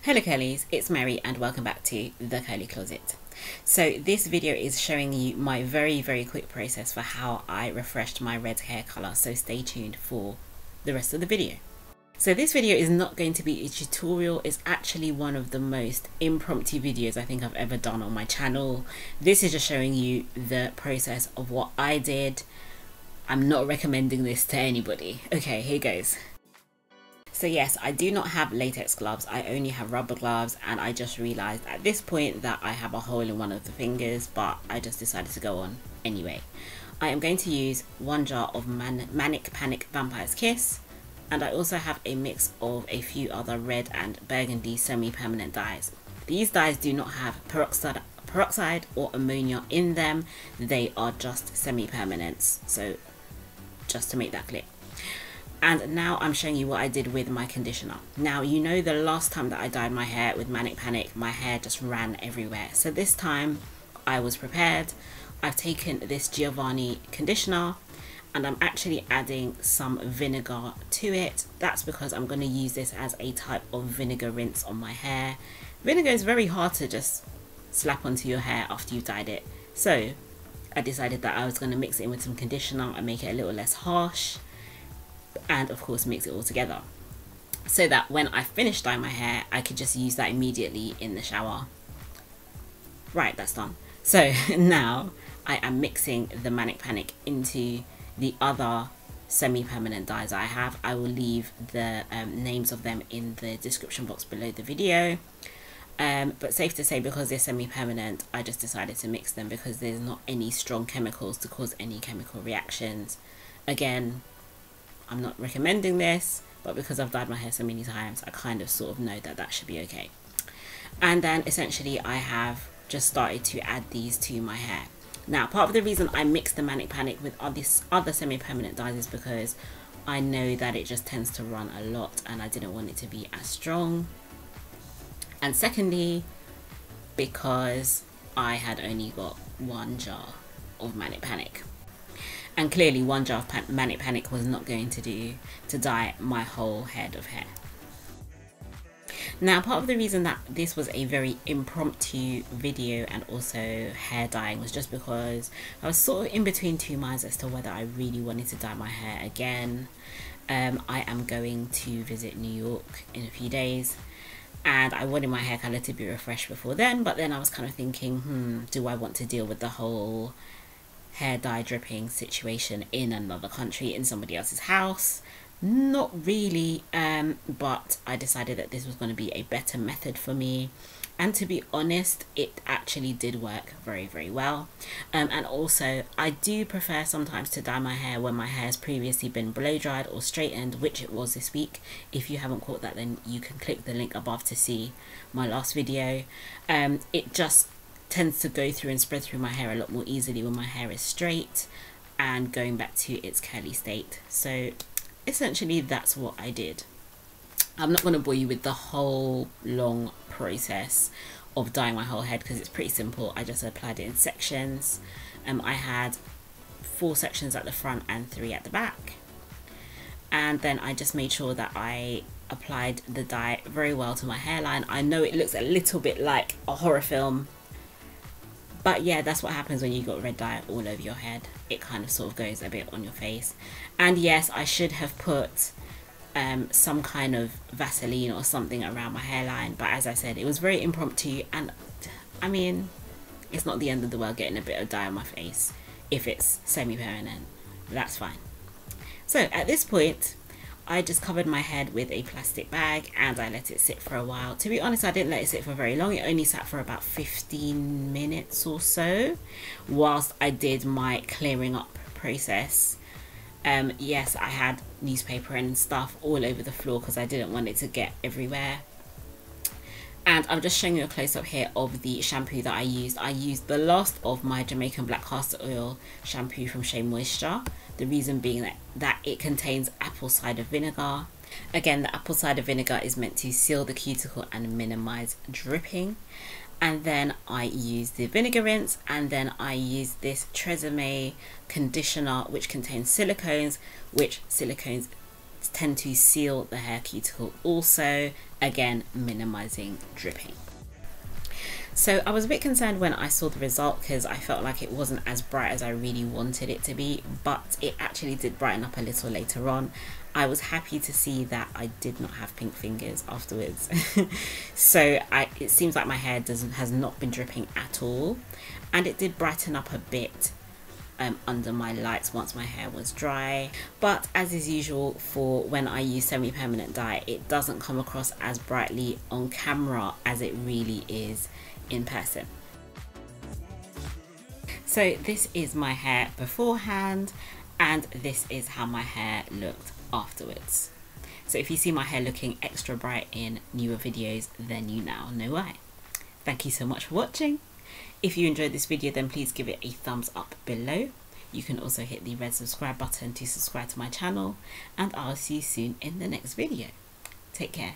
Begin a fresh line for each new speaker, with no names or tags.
Hello curlies, it's Mary and welcome back to the Curly Closet. So this video is showing you my very quick process for how I refreshed my red hair colour, so stay tuned for the rest of the video. So this video is not going to be a tutorial, it's actually one of the most impromptu videos I think I've ever done on my channel. This is just showing you the process of what I did. I'm not recommending this to anybody. Okay, here goes. So yes, I do not have latex gloves, I only have rubber gloves, and I just realised at this point that I have a hole in one of the fingers, but I just decided to go on anyway. I am going to use 1 jar of Manic Vampire's Kiss, and I also have a mix of a few other red and burgundy semi-permanent dyes. These dyes do not have peroxide or ammonia in them, they are just semi-permanents, so just to make that clear. And now I'm showing you what I did with my conditioner. Now, you know the last time that I dyed my hair with Manic, my hair just ran everywhere. So this time I was prepared. I've taken this Giovanni conditioner and I'm actually adding some vinegar to it. That's because I'm going to use this as a type of vinegar rinse on my hair. Vinegar is very hard to just slap onto your hair after you've dyed it. So I decided that I was going to mix it in with some conditioner and make it a little less harsh, and of course mix it all together so that when I finish dyeing my hair I could just use that immediately in the shower. Right, that's done. So now I am mixing the Manic into the other semi-permanent dyes I have. I will leave the names of them in the description box below the video, but safe to say, because they're semi-permanent, I just decided to mix them because there's not any strong chemicals to cause any chemical reactions. Again, I'm not recommending this, but because I've dyed my hair so many times, I kind of sort of know that that should be okay. And then essentially I have just started to add these to my hair. Now, part of the reason I mixed the Manic with other semi-permanent dyes is because I know that it just tends to run a lot and I didn't want it to be as strong. And secondly, because I had only got 1 jar of Manic. And clearly 1 jar of Manic was not going to do to dye my whole head of hair. Now, part of the reason that this was a very impromptu video and also hair dyeing was just because I was sort of in between two minds as to whether I really wanted to dye my hair again. I am going to visit New York in a few days and I wanted my hair colour to be refreshed before then, but then I was kind of thinking, do I want to deal with the whole hair dye dripping situation in another country, in somebody else's house? Not really, but I decided that this was going to be a better method for me, and to be honest, it actually did work very well. And also I do prefer sometimes to dye my hair when my hair has previously been blow dried or straightened, which it was this week. If you haven't caught that, then you can click the link above to see my last video. It just tends to go through and spread through my hair a lot more easily when my hair is straight and going back to its curly state. So essentially that's what I did. I'm not going to bore you with the whole long process of dyeing my whole head because it's pretty simple. I just applied it in sections. I had 4 sections at the front and 3 at the back, and then I just made sure that I applied the dye very well to my hairline. I know it looks a little bit like a horror film, but yeah, that's what happens when you got red dye all over your head. It kind of sort of goes a bit on your face. And yes, I should have put some kind of Vaseline or something around my hairline, but as I said, it was very impromptu, and I mean, it's not the end of the world getting a bit of dye on my face. If it's semi-permanent, that's fine. So at this point, I just covered my head with a plastic bag and I let it sit for a while. To be honest, I didn't let it sit for very long. It only sat for about 15 minutes or so whilst I did my clearing up process. Yes, I had newspaper and stuff all over the floor because I didn't want it to get everywhere. And I'm just showing you a close-up here of the shampoo that I used. I used the last of my Jamaican black castor oil shampoo from Shea Moisture. The reason being that it contains apple cider vinegar. Again, the apple cider vinegar is meant to seal the cuticle and minimize dripping. And then I used the vinegar rinse, and then I used this Tresemme conditioner which contains silicones, which silicones tend to seal the hair cuticle also, again minimizing dripping. So I was a bit concerned when I saw the result because I felt like it wasn't as bright as I really wanted it to be, but it actually did brighten up a little later on. I was happy to see that I did not have pink fingers afterwards. So it seems like my hair has not been dripping at all, and it did brighten up a bit under my lights once my hair was dry. But as is usual for when I use semi-permanent dye, it doesn't come across as brightly on camera as it really is in person. So this is my hair beforehand, and this is how my hair looked afterwards. So if you see my hair looking extra bright in newer videos, then you now know why. Thank you so much for watching. If you enjoyed this video, then please give it a thumbs up below. You can also hit the red subscribe button to subscribe to my channel, and I'll see you soon in the next video. Take care.